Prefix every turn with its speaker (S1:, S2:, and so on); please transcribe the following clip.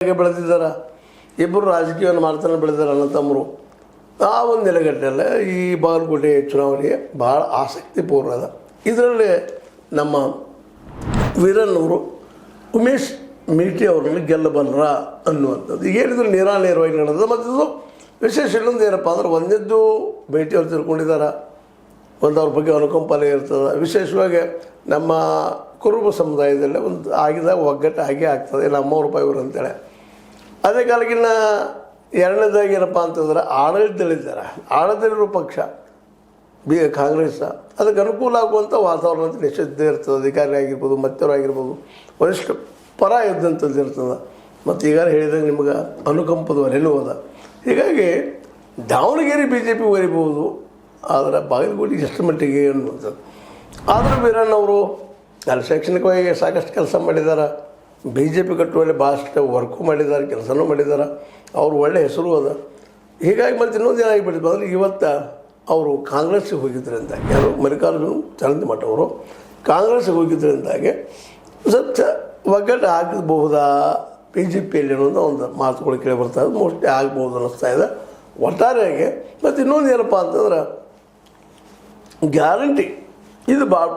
S1: ಬೆಳೆದಿದ್ದಾರೆ. ಇಬ್ಬರು ರಾಜಕೀಯವನ್ನು ಮಾಡ್ತಾನೆ ಬೆಳೆದಿದ್ದಾರೆ ಅಣ್ಣ ತಮ್ಮರು. ಆ ಒಂದು ನೆಲೆಗಟ್ಟಲೆ ಈ ಬಾಗಲಕೋಟೆ ಚುನಾವಣೆಗೆ ಭಾಳ ಆಸಕ್ತಿಪೂರ್ಣ ಅದ. ಇದರಲ್ಲಿ ನಮ್ಮ ವೀರಣ್ಣವರು ಉಮೇಶ್ ಮೇಟಿ ಅವರನ್ನು ಗೆಲ್ಲಬಲ್ಲರ ಅನ್ನುವಂಥದ್ದು ಈಗ ಹೇಳಿದ್ರು ನೇರವಾಗಿ ನಡೆದ. ಮತ್ತು ಇದು ವಿಶೇಷ ಇನ್ನೊಂದು ಏನಪ್ಪ ಅಂದ್ರೆ ಒಂದೆದ್ದು ಮೇಟಿ ಅವ್ರು ತಿಳ್ಕೊಂಡಿದ್ದಾರೆ. ಒಂದು ಅವ್ರ ಬಗ್ಗೆ ಅನುಕಂಪನೆ ಇರ್ತದೆ. ವಿಶೇಷವಾಗಿ ನಮ್ಮ ಕುರುಬ ಸಮುದಾಯದಲ್ಲೇ ಒಂದು ಆಗಿದಾಗ ಒಗ್ಗಟ್ಟು ಹಾಗೆ ಆಗ್ತದೆ. ನಮ್ಮವ್ರ ಇವರು ಅಂತೇಳಿ. ಅದೇ ಕಾಲಕ್ಕಿನ್ನ ಎರಡನೇದಾಗಿ ಏನಪ್ಪ ಅಂತಂದ್ರೆ ಆಡಳಿತದಲ್ಲಿದ್ದಾರೆ. ಆಡಳಿತದಲ್ಲಿರೋ ಪಕ್ಷ ಕಾಂಗ್ರೆಸ್ ಅದಕ್ಕೆ ಅನುಕೂಲ ಆಗುವಂಥ ವಾತಾವರಣ ಅಂತ ನಿಶ್ಚಿತ ಇರ್ತದೆ. ಅಧಿಕಾರಿ ಆಗಿರ್ಬೋದು, ಮತ್ತವರಾಗಿರ್ಬೋದು, ಒಂದಿಷ್ಟು ಪರ ಇದ್ದಂಥದ್ದು ಇರ್ತದೆ. ಮತ್ತು ಈಗ ಹೇಳಿದಾಗ ನಿಮ್ಗೆ ಅನುಕಂಪದ ಹೊರೆನೂ ಅದ. ಹೀಗಾಗಿ ದಾವಣಗೆರೆ BJP ಒರಿಬೋದು, ಆದರೆ ಬಾಗಲಕೋಟೆಗೆ ಎಷ್ಟು ಮಟ್ಟಿಗೆ ಅನ್ನುವಂಥದ್ದು. ಆದರೂ ವೀರಣ್ಣವರು ಅಲ್ಲಿ ಶೈಕ್ಷಣಿಕವಾಗಿ ಸಾಕಷ್ಟು ಕೆಲಸ ಮಾಡಿದ್ದಾರೆ. BJP ಕಟ್ಟುವಲ್ಲಿ ಭಾಳಷ್ಟು ವರ್ಕು ಮಾಡಿದ್ದಾರೆ, ಕೆಲಸನೂ ಮಾಡಿದ್ದಾರೆ. ಅವರು ಒಳ್ಳೆಯ ಹೆಸರು ಅದ. ಹೀಗಾಗಿ ಮತ್ತು ಇನ್ನೊಂದು ಏನಾಗಿಬಿಟ್ಟಿದ್ದು ಅಂದರೆ ಇವತ್ತು ಅವರು ಕಾಂಗ್ರೆಸ್ಸಿಗೆ ಹೋಗಿದ್ದರಿಂದಾಗಿ, ಯಾರು ಮಲ್ಲಿಕಾರ್ಜುನ ಚಲಂತಿಮಠ ಅವರು ಕಾಂಗ್ರೆಸ್ಸಿಗೆ ಹೋಗಿದ್ದರಿಂದಾಗಿ ಸ್ವಲ್ಪ ಒಗ್ಗಟ್ಟು ಆಗಬಹುದಾ BJPಯಲ್ಲಿ ಅನ್ನೋದು ಒಂದು ಮಾತುಗಳು ಕೇಳಿ ಬರ್ತಾ ಇದೆ. ಮೋಸ್ಟ್ಲಿ ಆಗ್ಬೋದು ಅನ್ನಿಸ್ತಾ ಇದೆ ಒಟ್ಟಾರೆಯಾಗಿ. ಮತ್ತು ಇನ್ನೊಂದು ಏನಪ್ಪ ಅಂತಂದ್ರೆ ಗ್ಯಾರಂಟಿ ಇದು ಭಾಳ